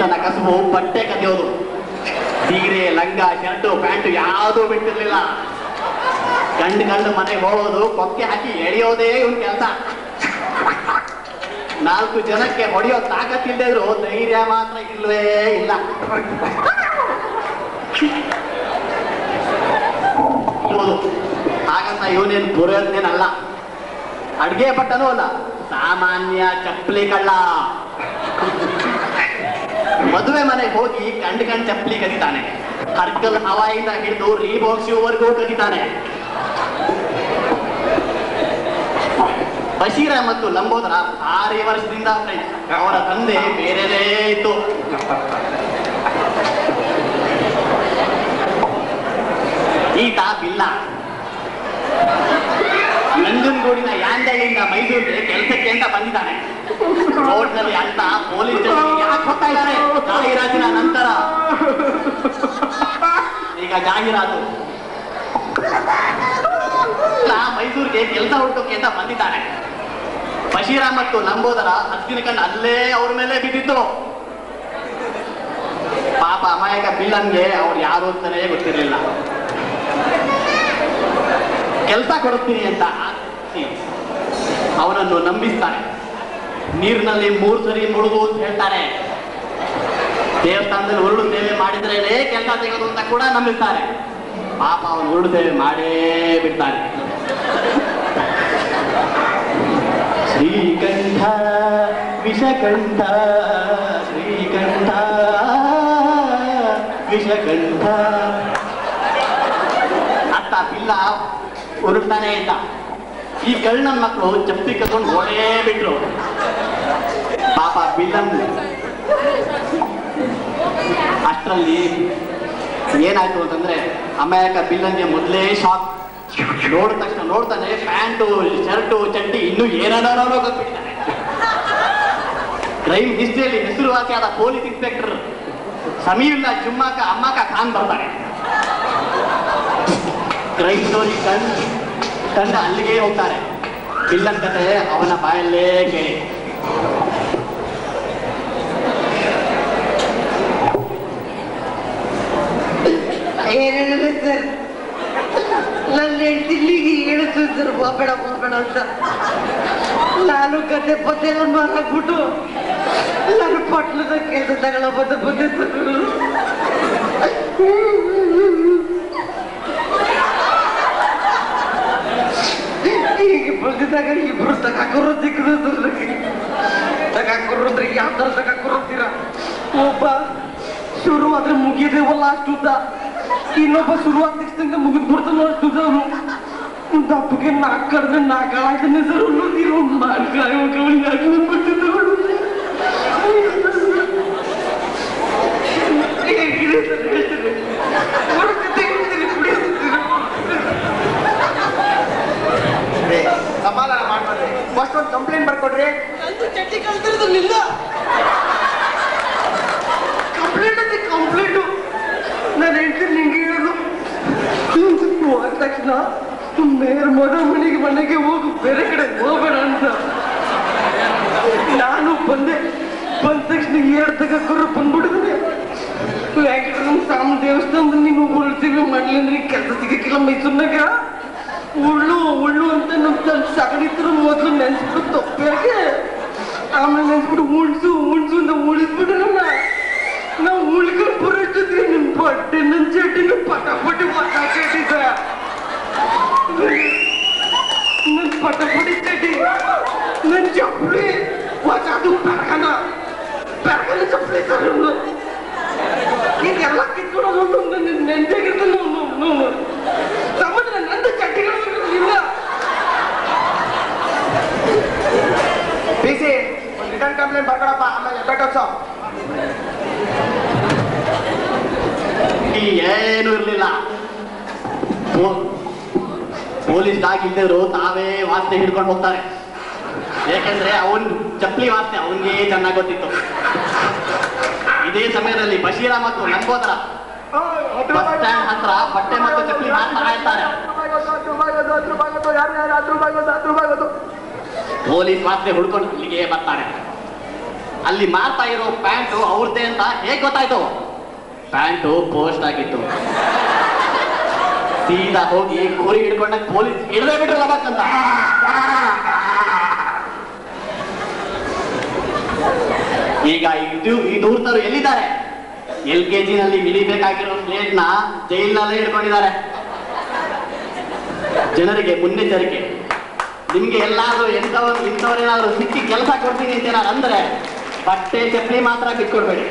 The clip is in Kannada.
ಈತನ ಕಸುಬು ಬಟ್ಟೆ ಕದಿಯೋದು. ಸೀರೆ, ಲಂಗ, ಶರ್ಟು, ಪ್ಯಾಂಟು ಯಾವುದೂ ಬಿಟ್ಟಿರ್ಲಿಲ್ಲ. ಗಂಡು ಮನೆಗೆ ಹೋಗೋದು, ಕೊಕ್ಕೆ ಹಾಕಿ ಎಳೆಯೋದೇ ಇವನ್ ಕೆಲಸ. 4 ಜನಕ್ಕೆ ಹೊಡೆಯೋ ತಾಕತ್ತಿಲ್ಲದೆ ಇದ್ರು ಧೈರ್ಯ ಮಾತ್ರ ಇಲ್ವೇ ಇಲ್ಲ. ಹಾಗಂತ ಇವನೇನು ಪುರೋಹಿತನೇನಲ್ಲ, ಅಡ್ಗೆ ಪಟ್ಟನೂ ಅಲ್ಲ, ಸಾಮಾನ್ಯ ಚಪ್ಪಲಿ ಕಳ್ಳ. ಮದುವೆ ಮನೆಗೆ ಹೋಗಿ ಕಂಡು ಚಪ್ಪಲಿ ಕದಿತಾನೆ. ಹರ್ಕಲ್ ಹವಾಯಿಂದ ಹಿಡಿದು ರೀಬಾಕ್ ಶೂವರೆಗೂ ಕದಿತಾನೆ. ಬಶೀರ ಮತ್ತು ಲಂಬೋದರ 6 ವರ್ಷದಿಂದ ಫ್ರೆಂಡ್ಸ್. ಅವರ ತಂದೆ ಬೇರೆದೇ ಇತ್ತು. ಈತ ಬಿಲ್ಲ. ನಂಜನಗೂಡಿನ ಯಾಂದಳ್ಳಿಯಿಂದ ಮೈಸೂರಿಗೆ ಕೆಲಸಕ್ಕೆ ಅಂತ ಬಂದಿದ್ದಾನೆ. ರೋಡ್ನಲ್ಲಿ ಅಂತ ಪೊಲೀಸ್ ಸ್ಟೇಷನ್ ಯಾಕೆ ಹೋಗ್ತಾ ಇದ್ದಾರೆ? ಜಾಹೀರಾತಿನ ನಂತರ ಈಗ ಜಾಹೀರಾತು. ಮೈಸೂರಿಗೆ ಕೆಲಸ ಹುಡುಕೋಕೆ ಅಂತ ಬಂದಿದ್ದಾನೆ. ಬಶೀರ ಮತ್ತು ಲಂಬೋದರ ಹತ್ತಿನ ಕಣ್ಣು ಅಲ್ಲೇ ಅವ್ರ ಮೇಲೆ ಬಿದ್ದಿತ್ತು. ಪಾಪ ಅಮಾಯಕ ಬಿಲ್ಲನ್ಗೆ ಅವ್ರು ಯಾರು ಅಂತಾನೇ ಗೊತ್ತಿರಲಿಲ್ಲ. ಕೆಲಸ ಕೊಡುತ್ತೀನಿ ಅಂತ ಅವನನ್ನು ನಂಬಿಸ್ತಾರೆ. ನೀರಿನಲ್ಲಿ 3 ಸರಿ ಮುಳುಗು ಅಂತ ಹೇಳ್ತಾರೆ. ದೇವಸ್ಥಾನದಲ್ಲಿ ಉರುಳು ಸೇವೆ ಮಾಡಿದ್ರೇನೆ ಕೆಲಸ ಸಿಗೋದು ಅಂತ ಕೂಡ ನಂಬಿಸ್ತಾರೆ. ಪಾಪ ಅವನು ಉರುಳು ಸೇವೆ ಮಾಡೇ ಬಿಡ್ತಾನೆ. ಶ್ರೀಕಂಠ ವಿಷಕಂಠ, ಶ್ರೀಕಂಠ ವಿಷಕಂಠ ಅತ್ತ ಬಿಲ್ಲ ಉರುಳ್ತಾನೆ ಇದ್ದ. ಈ ಕಳ್ಳನ ಮಕ್ಕಳು ಚಪ್ಪಲಿ ಕತ್ಕೊಂಡು ಓಡೇ ಬಿಟ್ರು. ಪಾಪ ಬಿಲ್ಲನ್ ಅಷ್ಟರಲ್ಲಿ ಏನಾಯ್ತು ಅಂತಂದ್ರೆ, ಅಮಾಯಕ ಬಿಲ್ಲನ್ಗೆ ಮೊದಲೇ ಶಾಕ್. ನೋಡಿದ ತಕ್ಷಣ ನೋಡ್ತಾನೆ ಪ್ಯಾಂಟು, ಶರ್ಟು, ಚಡ್ಡಿ ಇನ್ನೂ ಏನಾರೋ ಗೊತ್ತಿದ್ದಾನೆ. ಕ್ರೈಮ್ ಹಿಸ್ಟ್ರಿಯಲ್ಲಿ ಹೆಸರುವಾಸಿಯಾದ ಪೊಲೀಸ್ ಇನ್ಸ್ಪೆಕ್ಟರ್ ಸಮೀವುಲ್ಲಾ ಜುಮ್ಮಾಕ ಅಮ್ಮಾಕ ಖಾನ್ ಬರ್ತಾನೆ. ಕ್ರೈಮ್ ಸ್ಟೋರಿ ತಂಡ ಅಲ್ಲಿಗೆ ಹೋಗ್ತಾರೆ. ಬಿಲ್ಲನ್ ಕತೆ ಅವನ ಬಾಯಲ್ಲೇ ಕೇಳಿ. ಏನೇನಿಲ್ಲ ಸರ್, ನನ್ನ ಹೆಂಡತಿಲ್ಲಿಗೆ ಹೇಳಿದ್ರು ಸರ್ ಹೋಗ್ಬೇಡ ಅಂತ. ನಾನು ಕತೆ ಪತ್ತೆ ಎಲ್ಲ ಮಾರಾಕ್ಬಿಟ್ಟು ನಾನು ಪಟ್ಲದ ಕೆಲಸ ತಗೊಳ್ಳೋ ಬಂದೆ ಈಗ ಬಂದಿದ್ದಾಗ ಇಬ್ರು ತಗಾಕೋರು ತಗಾಕೋರ್ರಿ. ಯಾವ ತರ ತಗಾಕೋರ್ತೀರ? ಒಬ್ಬ ಶುರುವಾದ್ರೆ ಮುಗಿಯದೇವಲ್ಲ ಅಷ್ಟುದ್ದ, ಇನ್ನೊಬ್ಬ ಶುರುವಾದ ತಕ್ಷಣ ಮುಗಿದ್ಬಿಡ್ತಾನ ಅಷ್ಟುದ್ದ. ಅವನು ದಪ್ಪಗೆ 4 ಕಡ್ದ್ರೆ 4 ಆಯ್ತಾನೆ ಸರ್. ನೀವು ಸಮಾಧಾನ ಮಾಡ್ತಾರೆ. ಫಸ್ಟ್ ಒಂದು ಕಂಪ್ಲೇಂಟ್ ಬರ್ಕೊಡ್ರಿ. ಚಟ್ಟಿ ಕಳ್ತಿರೋದಿಲ್ಲ. ಕಂಪ್ಲೇಂಟು ನಾನು ಹೆಂಡತಿ ನಿಂಗೆ ಹೇಳೋದು ಹೋದ ತಕ್ಷಣ ಮೇರ್ ಮನೆಗೆ ಹೋಗು, ಬೇರೆ ಕಡೆ ಹೋಗೋಣ ಅಂತ. ನಾನು ಬಂದ ತಕ್ಷಣ 2 ತಗರು ಬಂದ್ಬಿಡಿದ್ರೆ ವೆಂಕಟರಮಣ ಸ್ವಾಮಿ ದೇವಸ್ಥಾನದಲ್ಲಿ ನೀವು ಉಳ್ತೀವಿ ಮಾಡ್ಲಿ ಅಂದ್ರೆ ಕೆಲಸ ಸಿಗಕ್ಕಿಲ್ಲ ಮೈಸೂರಿನಾಗ. ಉಳ್ಳು ಅಂತ ನಮ್ಮ ಸಗಣಿ ತರ ಮೊದಲು ನೆನ್ಸ್ಬಿಟ್ಟು ತಪ್ಪಾಗೆ, ಆಮೇಲೆ ನೆನ್ಸ್ಬಿಟ್ಟು ಉಣ್ಸು ಅಂತ ಉಳಿಸ್ಬಿಟ್ಟು ನಾವು ಉಳ್ಕೊಂಡು ಬರೋಷ್ಟಿದ್ವಿ. ನಿಮ್ ಬಟ್ಟೆ ನನ್ನ ಚಟಿನ ಪಟಾಪಟಿ ಮಾತಾಡಿದ ನನ್ನ ಪಟಾಪಟಿ ಚಟಿ, ನನ್ನ ಚಪ್ಪಲಿ ಅದು ಬೆಳಕನ ಚಪ್ಪಲಿ ಸರ್. ಇದೆಲ್ಲ ಕಿತ್ಕೊಂಡು ನೆನ್ಪಾಗಿರ್ತಾನೆ ಸಾಮಾನ್ಯ ನಂದು ಚಟ್ಟಿಗಳು ಇಲ್ಲ. ಬಿಸಿ ಒಂದು ರಿಟರ್ನ್ ಕಂಪ್ಲೇಂಟ್ ಬರ್ಕೊಡಪ್ಪ, ಆಮೇಲೆ ಎಬ್ಬೆಟ್ಟೋತ್ಸವ. ಏನು ಇರ್ಲಿಲ್ಲ. ಪೊಲೀಸ್ ಡಾಗ್ ಇದ್ದರು ತಾವೇ ವಾಸನೆ ಹಿಡ್ಕೊಂಡು ಹೋಗ್ತಾರೆ. ಯಾಕೆಂದ್ರೆ ಅವನ್ ಚಪ್ಪಲಿ ವಾಸನೆ ಅವನಿಗೆ ಚೆನ್ನಾಗಿ ಗೊತ್ತಿತ್ತು. ಇದೇ ಸಮಯದಲ್ಲಿ ಬಶೀರ ಮತ್ತು ಲಂಬೋದರ ಬಸ್ ಸ್ಟ್ಯಾಂಡ್ ಹತ್ರ ಬಟ್ಟೆ ಮತ್ತು ಚಪ್ಪಲಿ ಮಾರ್ತಾ ಇರ್ತಾರೆ. ಪೊಲೀಸ್ ವಾಸನೆ ಹುಡ್ಕೊಂಡು ಇಲ್ಲಿಗೆ ಬರ್ತಾರೆ. ಅಲ್ಲಿ ಮಾರ್ತಾ ಇರೋ ಪ್ಯಾಂಟು ಅವ್ರದ್ದೇ ಅಂತ ಹೇಗ್ ಗೊತ್ತಾಯ್ತು? ಪ್ಯಾಂಟು ಪೋಸ್ಟ್ ಆಗಿತ್ತು. ಸೀದಾ ಹೋಗಿ ಕೋರಿ ಹಿಡ್ಕೊಂಡ ಪೊಲೀಸ್ ಹಿಡದೇ ಬಿಟ್ರಲ್ಲ ಅಂತ. ಈಗ ಈ ದೂರ್ತರು ಎಲ್ಲಿದ್ದಾರೆ? LKG ನಲ್ಲಿ ಹಿಡಿಬೇಕಾಗಿರೋ ಪ್ಲೇಟ್ನ ಜೈಲ್ನಲ್ಲೇ ಹಿಡ್ಕೊಂಡಿದ್ದಾರೆ. ಜನರಿಗೆ ಮುನ್ನೆಚ್ಚರಿಕೆ, ನಿಮ್ಗೆ ಎಲ್ಲಾದ್ರೂ ಇಂಥವ್ರೇನಾದ್ರೂ ಸಿಕ್ಕಿ ಕೆಲಸ ಕೊಡ್ತೀನಿ ಅಂತ ಏನಾದ್ರು ಅಂದ್ರೆ ಬಟ್ಟೆ ಚಪ್ಪಲಿ ಮಾತ್ರ ಬಿಟ್ಕೊಡ್ಬೇಡಿ.